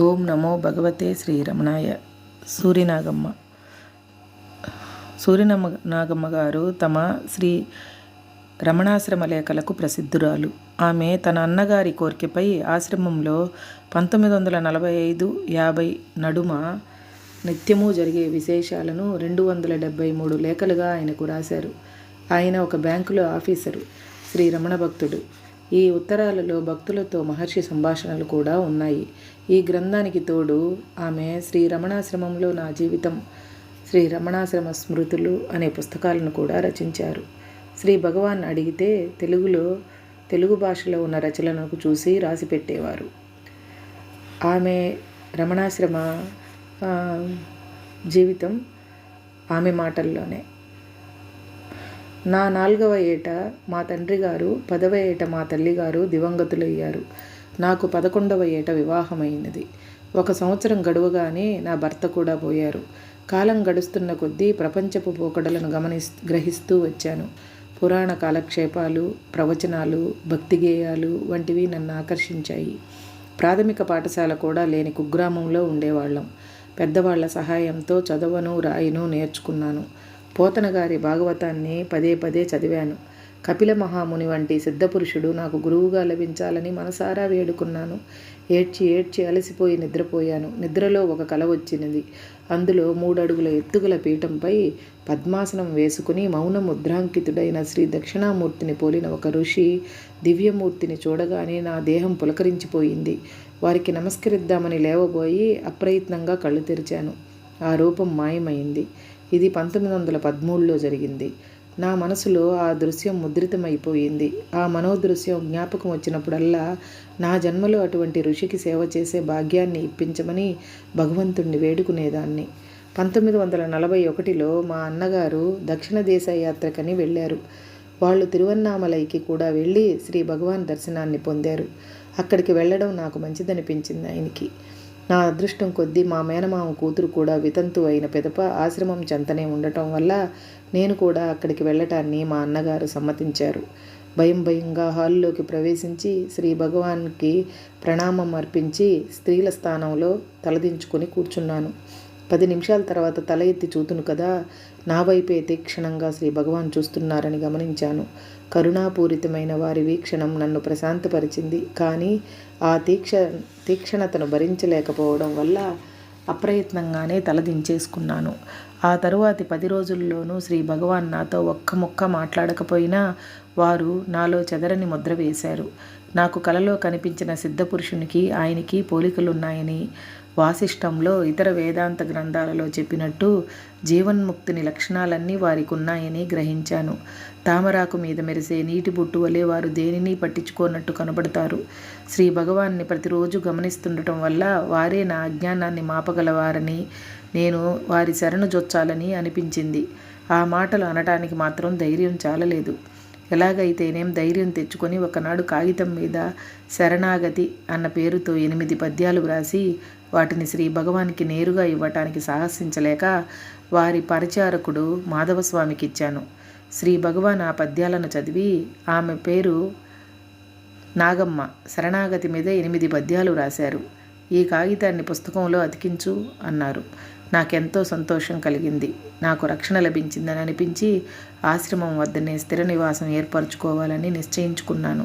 ఓం నమో భగవతే శ్రీరమణాయ. సూరినాగమ్మ సూరినాగమ్మ గారు తమ శ్రీ రమణాశ్రమ లేఖలకు ప్రసిద్ధురాలు. ఆమె తన అన్నగారి కోరికపై ఆశ్రమంలో 1945-50 నడుమ నిత్యము జరిగే విశేషాలను 273 లేఖలుగా ఆయనకు రాశారు. ఆయన ఒక బ్యాంకులో ఆఫీసరు, శ్రీ రమణ భక్తుడు. ఈ ఉత్తరాలలో భక్తులతో మహర్షి సంభాషణలు కూడా ఉన్నాయి. ఈ గ్రంథానికి తోడు ఆమె శ్రీ రమణాశ్రమంలో నా జీవితం, శ్రీ రమణాశ్రమ స్మృతులు అనే పుస్తకాలను కూడా రచించారు. శ్రీ భగవాన్ అడిగితే తెలుగు భాషలో ఉన్న రచనలకు చూసి రాసి పెట్టేవారు. ఆమె రమణాశ్రమ జీవితం ఆమె మాటల్లోనే. నా 4వ ఏట మా తండ్రి గారు, 10వ ఏట మా తల్లిగారు దివంగతులయ్యారు. నాకు 11వ ఏట వివాహమైనది. 1 సంవత్సరం గడువగానే నా భర్త కూడా పోయారు. కాలం గడుస్తున్న కొద్దీ ప్రపంచపు పోకడలను గ్రహిస్తూ వచ్చాను. పురాణ కాలక్షేపాలు, ప్రవచనాలు, భక్తి గేయాలు వంటివి నన్ను ఆకర్షించాయి. ప్రాథమిక పాఠశాల కూడా లేని కుగ్రామంలో ఉండేవాళ్ళం. పెద్దవాళ్ల సహాయంతో చదవను రాయను నేర్చుకున్నాను. పోతన గారి భాగవతాన్ని పదే పదే చదివాను. కపిల మహాముని వంటి సిద్ధపురుషుడు నాకు గురువుగా లభించాలని మనసారా వేడుకున్నాను. ఏడ్చి అలసిపోయి నిద్రపోయాను. నిద్రలో ఒక కల వచ్చినది. అందులో 3 అడుగుల ఎత్తుగల పీఠంపై పద్మాసనం వేసుకుని మౌన ముద్రాంకితుడైన శ్రీ దక్షిణామూర్తిని పోలిన ఒక ఋషి దివ్యమూర్తిని చూడగానే నా దేహం పులకరించిపోయింది. వారికి నమస్కరిద్దామని లేవబోయి అప్రయత్నంగా కళ్ళు తెరిచాను. ఆ రూపం మాయమైంది. ఇది 1913లో జరిగింది. నా మనసులో ఆ దృశ్యం ముద్రితమైపోయింది. ఆ మనోదృశ్యం జ్ఞాపకం వచ్చినప్పుడల్లా నా జన్మలో అటువంటి ఋషికి సేవ చేసే భాగ్యాన్ని ఇప్పించమని భగవంతుణ్ణి వేడుకునేదాన్ని. 1941లో మా అన్నగారు దక్షిణ దేశ యాత్రకని వెళ్ళారు. వాళ్ళు తిరువన్నామలైకి కూడా వెళ్ళి శ్రీ భగవాన్ దర్శనాన్ని పొందారు. అక్కడికి వెళ్ళడం నాకు మంచిదనిపించింది ఆయనకి. నా అదృష్టం కొద్దీ మా మేనమామ కూతురు కూడా వితంతు అయిన పిదప ఆశ్రమం చెంతనే ఉండటం వల్ల నేను కూడా అక్కడికి వెళ్ళటాన్ని మా అన్నగారు సమ్మతించారు. భయంగా హాల్లోకి ప్రవేశించి శ్రీ భగవాన్కి ప్రణామం అర్పించి స్త్రీల స్థానంలో తలదించుకొని కూర్చున్నాను. 10 నిమిషాల తర్వాత తల ఎత్తి చూతును కదా, నా వైపే తీక్షణంగా శ్రీ భగవాన్ చూస్తున్నారని గమనించాను. కరుణాపూరితమైన వారి వీక్షణం నన్ను ప్రశాంతపరిచింది. కానీ ఆ తీక్షణతను భరించలేకపోవడం వల్ల అప్రయత్నంగానే తలదించేసుకున్నాను. ఆ తరువాతి 10 రోజుల్లోనూ శ్రీ భగవాన్ నాతో ఒక్క ముక్క మాట్లాడకపోయినా వారు నాలో చెదరని ముద్ర వేశారు. నాకు కలలో కనిపించిన సిద్ధపురుషునికి ఆయనకి పోలికలున్నాయని, వాసిష్టంలో ఇతర వేదాంత గ్రంథాలలో చెప్పినట్టు జీవన్ముక్తిని లక్షణాలన్నీ వారికి ఉన్నాయని గ్రహించాను. తామరాకు మీద మెరిసే నీటి బొట్టు వలె వారు దేనిని పట్టించుకోనట్టు కనబడతారు. శ్రీ భగవాన్ని ప్రతిరోజు గమనిస్తుండటం వల్ల వారే నా అజ్ఞానాన్ని మాపగలవారని, నేను వారి శరణు జొచ్చాలని అనిపించింది. ఆ మాటలు అనటానికి మాత్రం ధైర్యం చాలలేదు. ఎలాగైతేనేం ధైర్యం తెచ్చుకొని ఒకనాడు కాగితం మీద శరణాగతి అన్న పేరుతో 8 పద్యాలు వ్రాసి వాటిని శ్రీ భగవాన్కి నేరుగా ఇవ్వటానికి సాహసించలేక వారి పరిచారకుడు మాధవస్వామికి ఇచ్చాను. శ్రీ భగవాన్ ఆ పద్యాలను చదివి, ఆమె పేరు నాగమ్మ, శరణాగతి మీద 8 పద్యాలు రాశారు. ఈ కాగితాన్ని పుస్తకంలో అతికించు అన్నారు. నాకెంతో సంతోషం కలిగింది. నాకు రక్షణ లభించిందని అనిపించి ఆశ్రమం వద్దనే స్థిర నివాసం ఏర్పరచుకోవాలని నిశ్చయించుకున్నాను.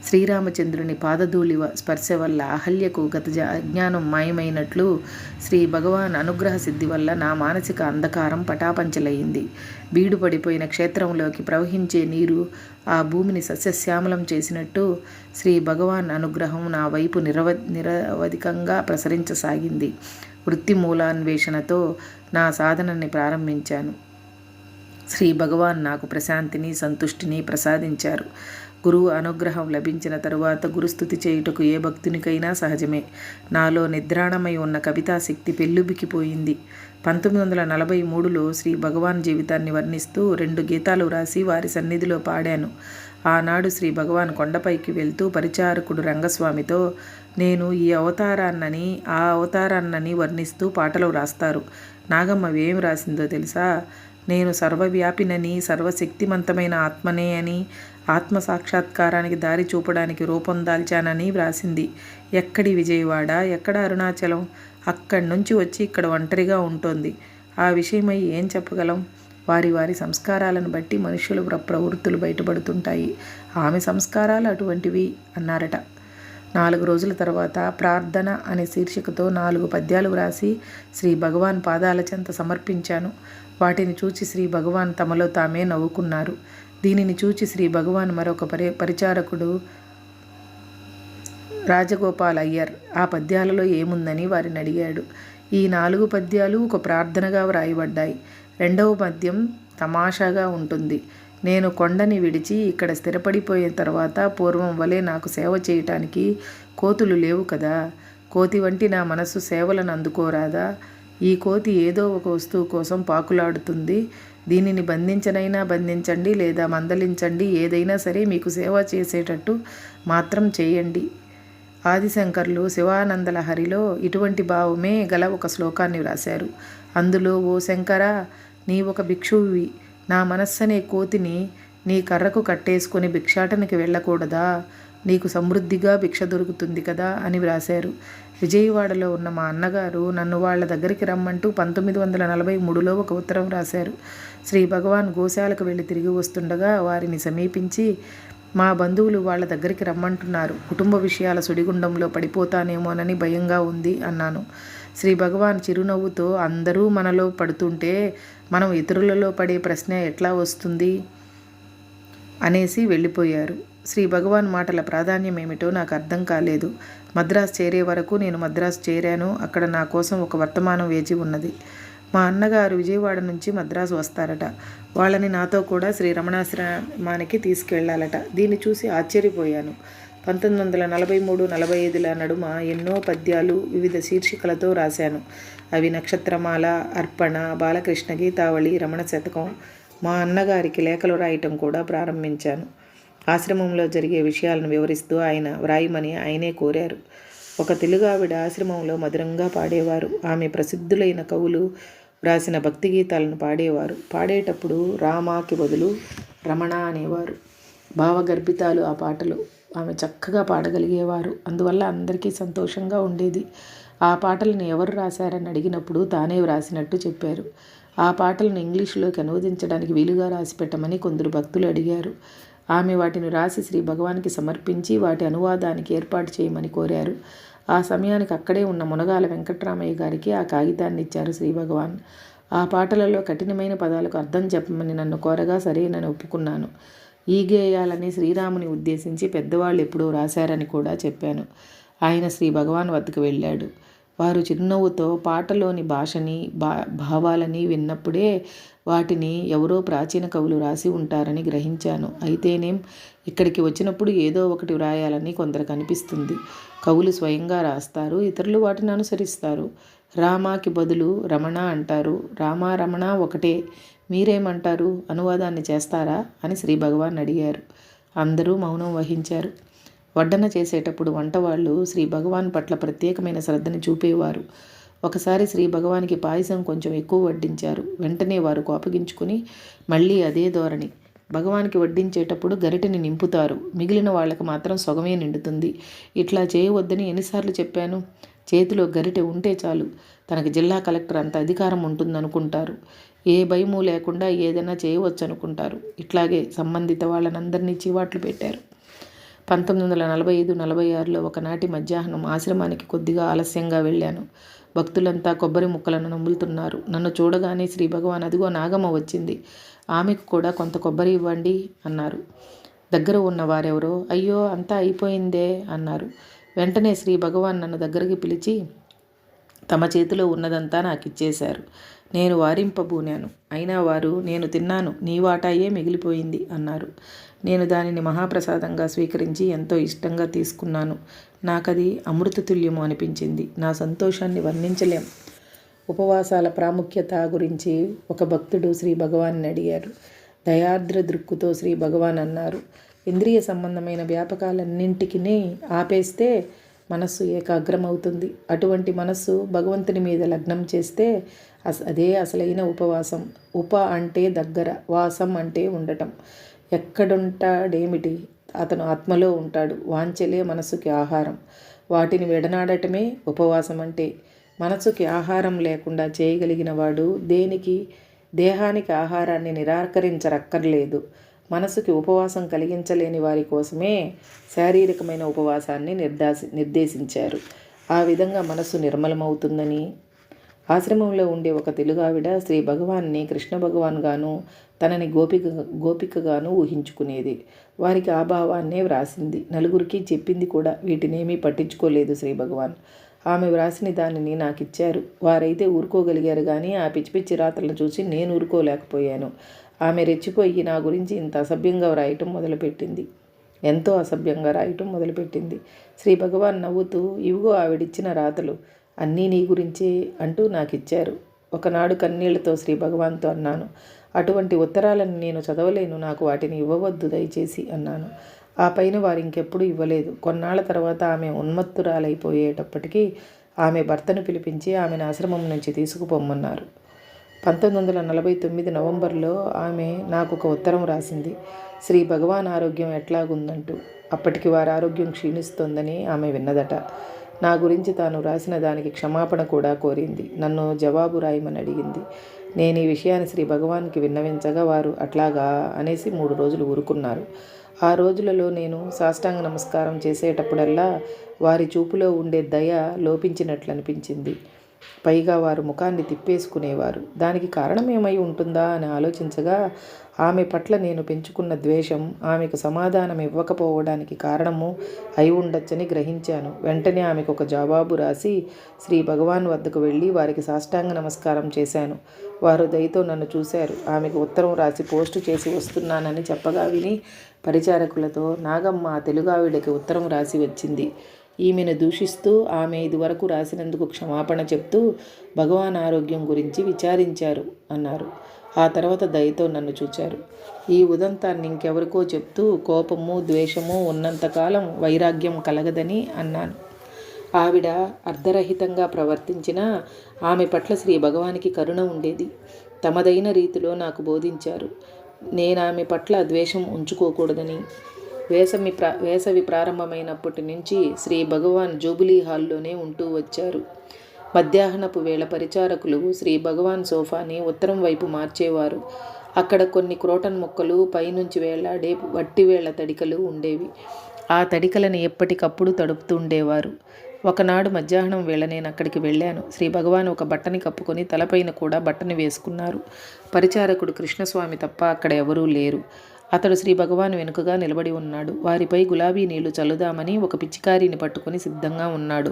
శ్రీరామచంద్రుని పాదధూళి స్పర్శ వల్ల అహల్యకు గత అజ్ఞానం మాయమైనట్లు శ్రీ భగవాన్ అనుగ్రహ సిద్ధి వల్ల నా మానసిక అంధకారం పటాపంచలయ్యింది. బీడు పడిపోయిన క్షేత్రంలోకి ప్రవహించే నీరు ఆ భూమిని సస్యశ్యామలం చేసినట్టు శ్రీ భగవాన్ అనుగ్రహం నా వైపు నిరవధికంగా ప్రసరించసాగింది. వృత్తి మూలాన్వేషణతో నా సాధనని ప్రారంభించాను. శ్రీ భగవాన్ నాకు ప్రశాంతిని, సంతుష్టిని ప్రసాదించారు. గురువు అనుగ్రహం లభించిన తరువాత గురుస్థుతి చేయుటకు ఏ భక్తునికైనా సహజమే. నాలో నిద్రాణమై ఉన్న కవితా శక్తి పెల్లుబికిపోయింది. 1943లో శ్రీ భగవాన్ జీవితాన్ని వర్ణిస్తూ 2 గీతాలు వ్రాసి వారి సన్నిధిలో పాడాను. ఆనాడు శ్రీ భగవాన్ కొండపైకి వెళ్తూ పరిచారకుడు రంగస్వామితో, నేను ఈ అవతారాన్నని ఆ అవతారాన్నని వర్ణిస్తూ పాటలు వ్రాస్తారు. నాగమ్మ ఏం రాసిందో తెలుసా? నేను సర్వవ్యాపినని, సర్వశక్తిమంతమైన ఆత్మనే అని, ఆత్మ సాక్షాత్కారానికి దారి చూపడానికి రూపం దాల్చానని వ్రాసింది. ఎక్కడి విజయవాడ, ఎక్కడ అరుణాచలం? అక్కడి నుంచి వచ్చి ఇక్కడ ఒంటరిగా ఉంటోంది. ఆ విషయమై ఏం చెప్పగలం? వారి వారి సంస్కారాలను బట్టి మనుషుల ప్రవృత్తులు బయటపడుతుంటాయి. ఆమె సంస్కారాలు అటువంటివి అన్నారట. 4 రోజుల తర్వాత ప్రార్థన అనే శీర్షికతో 4 పద్యాలు వ్రాసి శ్రీ భగవాన్ పాదాల చెంత సమర్పించాను. వాటిని చూచి శ్రీ భగవాన్ తమలో తామే నవ్వుకున్నారు. దీనిని చూచి శ్రీ భగవాన్ మరొక పరిచారకుడు రాజగోపాల్ అయ్యర్ ఆ పద్యాలలో ఏముందని వారిని అడిగాడు. ఈ 4 పద్యాలు ఒక ప్రార్థనగా వ్రాయబడ్డాయి. 2వ పద్యం తమాషాగా ఉంటుంది. నేను కొండని విడిచి ఇక్కడ స్థిరపడిపోయిన తర్వాత పూర్వం వలె నాకు సేవ చేయటానికి కోతులు లేవు కదా. కోతి వంటి నా మనస్సు సేవలను అందుకోరాదా? ఈ కోతి ఏదో ఒక వస్తువు కోసం పాకులాడుతుంది. దీనిని బంధించనైనా బంధించండి, లేదా మందలించండి, ఏదైనా సరే మీకు సేవ చేసేటట్టు మాత్రం చేయండి. ఆదిశంకర్లు శివానంద లహరిలో ఇటువంటి భావమే గల ఒక శ్లోకాన్ని వ్రాశారు. అందులో, ఓ శంకరా, నీ ఒక భిక్షువువి. నా మనస్సనే కోతిని నీ కర్రకు కట్టేసుకొని భిక్షాటనకి వెళ్ళకూడదా? నీకు సమృద్ధిగా భిక్ష దొరుకుతుంది కదా అని వ్రాశారు. విజయవాడలో ఉన్న మా అన్నగారు నన్ను వాళ్ళ దగ్గరికి రమ్మంటూ 1943లో ఒక ఉత్తరం రాశారు. శ్రీ భగవాన్ గోశాలకు వెళ్ళి తిరిగి వస్తుండగా వారిని సమీపించి, మా బంధువులు వాళ్ళ దగ్గరికి రమ్మంటున్నారు. కుటుంబ విషయాల సుడిగుండంలో పడిపోతానేమోనని భయంగా ఉంది అన్నాను. శ్రీ భగవాన్ చిరునవ్వుతో, అందరూ మనలో పడుతుంటే మనం ఇతరులలో పడే ప్రశ్న ఎట్లా వస్తుంది అనేసి వెళ్ళిపోయారు. శ్రీ భగవాన్ మాటల ప్రాధాన్యం ఏమిటో నాకు అర్థం కాలేదు. మద్రాసు చేరే వరకు నేను మద్రాసు చేరాను. అక్కడ నా కోసం ఒక వర్తమానం వేచి ఉన్నది. మా అన్నగారు విజయవాడ నుంచి మద్రాసు వస్తారట. వాళ్ళని నాతో కూడా శ్రీ రమణాశ్రమానికి తీసుకెళ్లాలట. దీన్ని చూసి ఆశ్చర్యపోయాను. 1943-45ల నడుమ ఎన్నో పద్యాలు వివిధ శీర్షికలతో రాశాను. అవి నక్షత్రమాల, అర్పణ, బాలకృష్ణ గీతావళి, రమణ శతకం. మా అన్నగారికి లేఖలు రాయటం కూడా ప్రారంభించాను. ఆశ్రమంలో జరిగే విషయాలను వివరిస్తూ ఆయన వ్రాయమని ఆయనే కోరారు. ఒక తెలుగావిడ ఆశ్రమంలో మధురంగా పాడేవారు. ఆమె ప్రసిద్ధులైన కవులు వ్రాసిన భక్తి గీతాలను పాడేవారు. పాడేటప్పుడు రామాకి బదులు రమణ అనేవారు. భావగర్భితాలు ఆ పాటలు. ఆమె చక్కగా పాడగలిగేవారు. అందువల్ల అందరికీ సంతోషంగా ఉండేది. ఆ పాటలను ఎవరు రాశారని అడిగినప్పుడు తానే వ్రాసినట్టు చెప్పారు. ఆ పాటలను ఇంగ్లీషులోకి అనువదించడానికి వీలుగా రాసి పెట్టమని కొందరు భక్తులు అడిగారు. ఆమె వాటిని రాసి శ్రీ భగవాన్కి సమర్పించి వాటి అనువాదానికి ఏర్పాటు చేయమని కోరారు. ఆ సమయానికి అక్కడే ఉన్న మునగాల వెంకట్రామయ్య గారికి ఆ కాగితాన్ని ఇచ్చారు శ్రీ భగవాన్. ఆ పాటలలో కఠినమైన పదాలకు అర్థం చెప్పమని నన్ను కోరగా సరేనని ఒప్పుకున్నాను. ఈ గేయాలని శ్రీరాముని ఉద్దేశించి పెద్దవాళ్ళు ఎప్పుడూ రాశారని కూడా చెప్పాను. ఆయన శ్రీ భగవాన్ వద్దకు వెళ్ళాడు. వారు చిరునవ్వుతో పాటలోని భాషని భావాలని విన్నప్పుడే వాటిని ఎవరో ప్రాచీన కవులు రాసి ఉంటారని గ్రహించాను. అయితేనేం, ఇక్కడికి వచ్చినప్పుడు ఏదో ఒకటి వ్రాయాలని కొందరికి అనిపిస్తుంది. కవులు స్వయంగా రాస్తారు, ఇతరులు వాటిని అనుసరిస్తారు. రామాకి బదులు రమణ అంటారు. రామ రమణ ఒకటే. మీరేమంటారు? అనువాదాన్ని చేస్తారా అని శ్రీ భగవాన్ అడిగారు. అందరూ మౌనం వహించారు. వడ్డన చేసేటప్పుడు వంటవాళ్ళు శ్రీ భగవాన్ పట్ల ప్రత్యేకమైన శ్రద్ధని చూపేవారు. ఒకసారి శ్రీ భగవానికి పాయసం కొంచెం ఎక్కువ వడ్డించారు. వెంటనే వారు కోపగించుకుని మళ్ళీ అదే ధోరణి. భగవానికి వడ్డించేటప్పుడు గరిటెని నింపుతారు, మిగిలిన వాళ్ళకి మాత్రం సొగమే నిండుతుంది. ఇట్లా చేయవద్దని ఎన్నిసార్లు చెప్పాను? చేతిలో గరిటె ఉంటే చాలు, తనకి జిల్లా కలెక్టర్ అంత అధికారం ఉంటుందనుకుంటారు. ఏ భయము లేకుండా ఏదైనా చేయవచ్చు అనుకుంటారు. ఇట్లాగే సంబంధిత వాళ్ళనందరినీ చీవాట్లు పెట్టారు. 1945-46లో ఒకనాటి మధ్యాహ్నం ఆశ్రమానికి కొద్దిగా ఆలస్యంగా వెళ్ళాను. భక్తులంతా కొబ్బరి ముక్కలను నములుతున్నారు. నన్ను చూడగానే శ్రీ భగవాన్, అదిగో నాగమ్మ వచ్చింది, ఆమెకు కూడా కొంత కొబ్బరి ఇవ్వండి అన్నారు. దగ్గర ఉన్న వారెవరో, అయ్యో అంతా అయిపోయిందే అన్నారు. వెంటనే శ్రీ భగవాన్ నన్ను దగ్గరికి పిలిచి తమ చేతిలో ఉన్నదంతా నాకు ఇచ్చేశారు. నేను వారింపబూనాను. అయినా వారు, నేను తిన్నాను, నీ వాటాయే మిగిలిపోయింది అన్నారు. నేను దానిని మహాప్రసాదంగా స్వీకరించి ఎంతో ఇష్టంగా తీసుకున్నాను. నాకది అమృతతుల్యము అనిపించింది. నా సంతోషాన్ని వర్ణించలేం. ఉపవాసాల ప్రాముఖ్యత గురించి ఒక భక్తుడు శ్రీ భగవాన్ని అడిగారు. దయార్ద్ర దృక్కుతో శ్రీ భగవాన్ అన్నారు, ఇంద్రియ సంబంధమైన వ్యాపకాలన్నింటికి ఆపేస్తే మనస్సు ఏకాగ్రమవుతుంది. అటువంటి మనస్సు భగవంతుని మీద లగ్నం చేస్తే అదే అసలైన ఉపవాసం. ఉప అంటే దగ్గర, వాసం అంటే ఉండటం. ఎక్కడుంటాడేమిటి, అతను ఆత్మలో ఉంటాడు. వాంఛలే మనసుకి ఆహారం, వాటిని విడనాడటమే ఉపవాసం అంటే. మనసుకి ఆహారం లేకుండా చేయగలిగిన వాడు దేహానికి ఆహారాన్ని నిరాకరించరక్కర్లేదు. మనసుకి ఉపవాసం కలిగించలేని వారి కోసమే శారీరకమైన ఉపవాసాన్ని నిర్దేశించారు. ఆ విధంగా మనసు నిర్మలమవుతుందని. ఆశ్రమంలో ఉండే ఒక తెలుగు ఆవిడ శ్రీ భగవాన్ని కృష్ణ భగవాన్ గాను, తనని గోపికగాను ఊహించుకునేది. వారికి ఆ భావాన్నే వ్రాసింది. నలుగురికి చెప్పింది కూడా. వీటినేమీ పట్టించుకోలేదు శ్రీ భగవాన్. ఆమె వ్రాసిన దానిని నాకిచ్చారు. వారైతే ఊరుకోగలిగారు, కానీ ఆ పిచ్చి పిచ్చి రాతలను చూసి నేను ఊరుకోలేకపోయాను. ఆమె రెచ్చిపోయి నా గురించి ఇంత అసభ్యంగా వ్రాయటం మొదలుపెట్టింది. ఎంతో అసభ్యంగా రాయటం మొదలుపెట్టింది. శ్రీ భగవాన్ నవ్వుతూ, ఇవిగో ఆవిడిచ్చిన రాతలు, అన్నీ నీ గురించే అంటూ నాకిచ్చారు. ఒకనాడు కన్నీళ్లతో శ్రీ భగవాన్తో అన్నాను, అటువంటి ఉత్తరాలను నేను చదవలేను, నాకు వాటిని ఇవ్వవద్దు దయచేసి అన్నాను. ఆ పైన వారు ఇంకెప్పుడు ఇవ్వలేదు. కొన్నాళ్ల తర్వాత ఆమె ఉన్మత్తురాలైపోయేటప్పటికీ ఆమె భర్తను పిలిపించి ఆమెను ఆశ్రమం నుంచి తీసుకుపోమ్మన్నారు. 1949 నవంబర్లో ఆమె నాకు ఒక ఉత్తరం రాసింది, శ్రీ భగవాన్ ఆరోగ్యం ఎట్లాగుందంటూ. అప్పటికి వారి ఆరోగ్యం క్షీణిస్తోందని ఆమె విన్నదట. నా గురించి తాను రాసిన దానికి క్షమాపణ కూడా కోరింది. నన్ను జవాబు రాయమని అడిగింది. నేను ఈ విషయాన్ని శ్రీ భగవాన్కి విన్నవించగా వారు అట్లాగా అనేసి 3 రోజులు ఊరుకున్నారు. ఆ రోజులలో నేను సాష్టాంగ నమస్కారం చేసేటప్పుడల్లా వారి చూపులో ఉండే దయ లోపించినట్లు అనిపించింది. పైగా వారు ముఖాన్ని తిప్పేసుకునేవారు. దానికి కారణమేమై ఉంటుందా అని ఆలోచించగా ఆమె పట్ల నేను పెంచుకున్న ద్వేషం ఆమెకు సమాధానం ఇవ్వకపోవడానికి కారణము అయి ఉండొచ్చని గ్రహించాను. వెంటనే ఆమెకు ఒక జవాబు రాసి శ్రీ భగవాన్ వద్దకు వెళ్ళి వారికి సాష్టాంగ నమస్కారం చేశాను. వారు దయతో నన్ను చూశారు. ఆమెకు ఉత్తరం రాసి పోస్టు చేసి వస్తున్నానని చెప్పగా విని పరిచారకులతో నాగమ్మ తెలుగు ఆవిడకి ఉత్తరం రాసి వచ్చింది. ఈమెను దూషిస్తూ ఆమె ఇదివరకు రాసినందుకు క్షమాపణ చెప్తూ భగవాన్ ఆరోగ్యం గురించి విచారించారు అన్నారు. ఆ తర్వాత దయతో నన్ను చూచారు. ఈ ఉదంతాన్ని ఇంకెవరికో చెప్తూ కోపము ద్వేషము ఉన్నంతకాలం వైరాగ్యం కలగదని అన్నాను. ఆవిడ అర్ధరహితంగా ప్రవర్తించినా ఆమె పట్ల శ్రీ భగవానికి కరుణ ఉండేది. తమదైన రీతిలో నాకు బోధించారు. నేను ఆమె పట్ల ద్వేషం ఉంచుకోకూడదని. వేసవి ప్రారంభమైనప్పటి నుంచి శ్రీ భగవాన్ జూబిలీ హాల్లోనే ఉంటూ వచ్చారు. మధ్యాహ్నపు వేళ పరిచారకులు శ్రీ భగవాన్ సోఫాని ఉత్తరం వైపు మార్చేవారు. అక్కడ కొన్ని క్రోటన్ మొక్కలు, పైనుంచి వేలాడే వట్టివేళ్ల తడికలు ఉండేవి. ఆ తడికలను ఎప్పటికప్పుడు తడుపుతుండేవారు. ఒకనాడు మధ్యాహ్నం వేళ నేను అక్కడికి వెళ్ళాను. శ్రీ భగవాన్ ఒక బట్టని కప్పుకొని తలపైన కూడా బట్టని వేసుకున్నారు. పరిచారకుడు కృష్ణస్వామి తప్ప అక్కడ ఎవరూ లేరు. అతడు శ్రీ భగవాన్ వెనుకగా నిలబడి ఉన్నాడు. వారిపై గులాబీ నీళ్లు చల్లుదామని ఒక పిచ్చికారిని పట్టుకొని సిద్ధంగా ఉన్నాడు.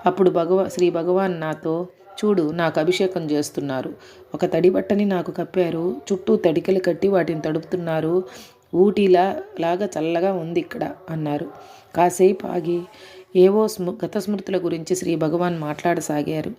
అప్పుడు శ్రీ భగవాన్ నాతో, చూడు, నాకు అభిషేకం చేస్తున్నారు. ఒక తడి బట్టని నాకు కప్పారు. చుట్టూ తడికలు కట్టి వాటిని తడుపుతున్నారు. ఊటీలాగా చల్లగా ఉంది ఇక్కడ అన్నారు. కాసేపు ఆగి ఏవో గత స్మృతుల గురించి శ్రీ భగవాన్ మాట్లాడసాగారు.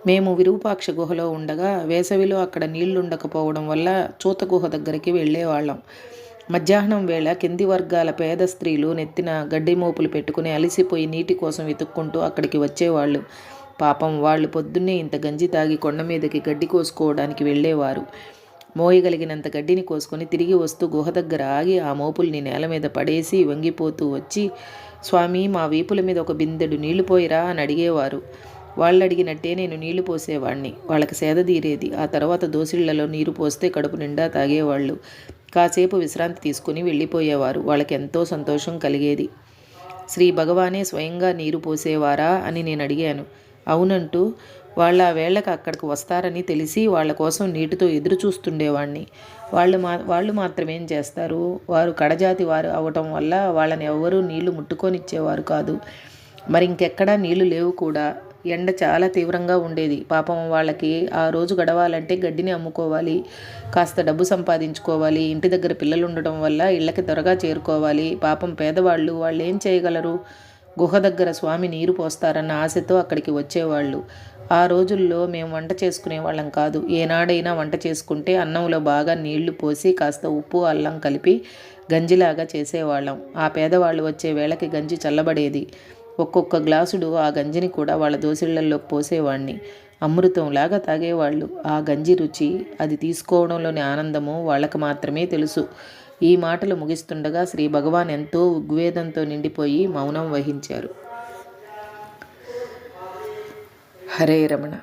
మేము విరూపాక్ష గుహలో ఉండగా వేసవిలో అక్కడ నీళ్లుండకపోవడం వల్ల చూత గుహ దగ్గరికి వెళ్ళేవాళ్ళం. మధ్యాహ్నం వేళ కింది వర్గాల పేద స్త్రీలు నెత్తిన గడ్డి మోపులు పెట్టుకుని అలిసిపోయి నీటి కోసం వెతుక్కుంటూ అక్కడికి వచ్చేవాళ్ళు. పాపం వాళ్ళు పొద్దున్నే ఇంత గంజి తాగి కొండ మీదకి గడ్డి కోసుకోవడానికి వెళ్ళేవారు. మోయగలిగినంత గడ్డిని కోసుకొని తిరిగి వస్తూ గుహ దగ్గర ఆగి ఆ మోపుల్ని నేల మీద పడేసి వంగిపోతూ వచ్చి, స్వామి, మా వీపుల మీద ఒక బిందెడు నీళ్లు పోయిరా అని అడిగేవారు. వాళ్ళు అడిగినట్టే నేను నీళ్లు పోసేవాడిని. వాళ్ళకి సేద తీరేది. ఆ తర్వాత దోసిళ్లలో నీరు పోస్తే కడుపు నిండా తాగేవాళ్ళు. కాసేపు విశ్రాంతి తీసుకుని వెళ్ళిపోయేవారు. వాళ్ళకి ఎంతో సంతోషం కలిగేది. శ్రీ భగవానే స్వయంగా నీరు పోసేవారా అని నేను అడిగాను. అవునంటూ వాళ్ళ ఆ వేళకు అక్కడికి వస్తారని తెలిసి వాళ్ళ కోసం నీటితో ఎదురు చూస్తుండేవాడిని. వాళ్ళు మాత్రమేం చేస్తారు? వారు కడజాతి వారు అవటం వల్ల వాళ్ళని ఎవ్వరూ నీళ్లు ముట్టుకొనిచ్చేవారు కాదు. మరి ఇంకెక్కడా నీళ్లు లేవు కూడా. ఎండ చాలా తీవ్రంగా ఉండేది. పాపం వాళ్ళకి ఆ రోజు గడవాలంటే గడ్డిని అమ్ముకోవాలి, కాస్త డబ్బు సంపాదించుకోవాలి. ఇంటి దగ్గర పిల్లలు ఉండటం వల్ల ఇళ్ళకి త్వరగా చేరుకోవాలి. పాపం పేదవాళ్ళు, వాళ్ళు ఏం చేయగలరు? గుహ దగ్గర స్వామి నీరు పోస్తారన్న ఆశతో అక్కడికి వచ్చేవాళ్ళు. ఆ రోజుల్లో మేము వంట చేసుకునే వాళ్ళం కాదు. ఏనాడైనా వంట చేసుకుంటే అన్నంలో బాగా నీళ్లు పోసి కాస్త ఉప్పు అల్లం కలిపి గంజిలాగా చేసేవాళ్ళం. ఆ పేదవాళ్ళు వచ్చే వేళకి గంజి చల్లబడేది. ఒక్కొక్క గ్లాసుడు ఆ గంజిని కూడా వాళ్ళ దోసిళ్లలోకి పోసేవాడిని. అమృతంలాగా తాగేవాళ్ళు. ఆ గంజి రుచి, అది తీసుకోవడంలోని ఆనందము వాళ్ళకి మాత్రమే తెలుసు. ఈ మాటలు ముగిస్తుండగా శ్రీ భగవాన్ ఎంతో ఉద్వేదంతో నిండిపోయి మౌనం వహించారు. హరే రమణ.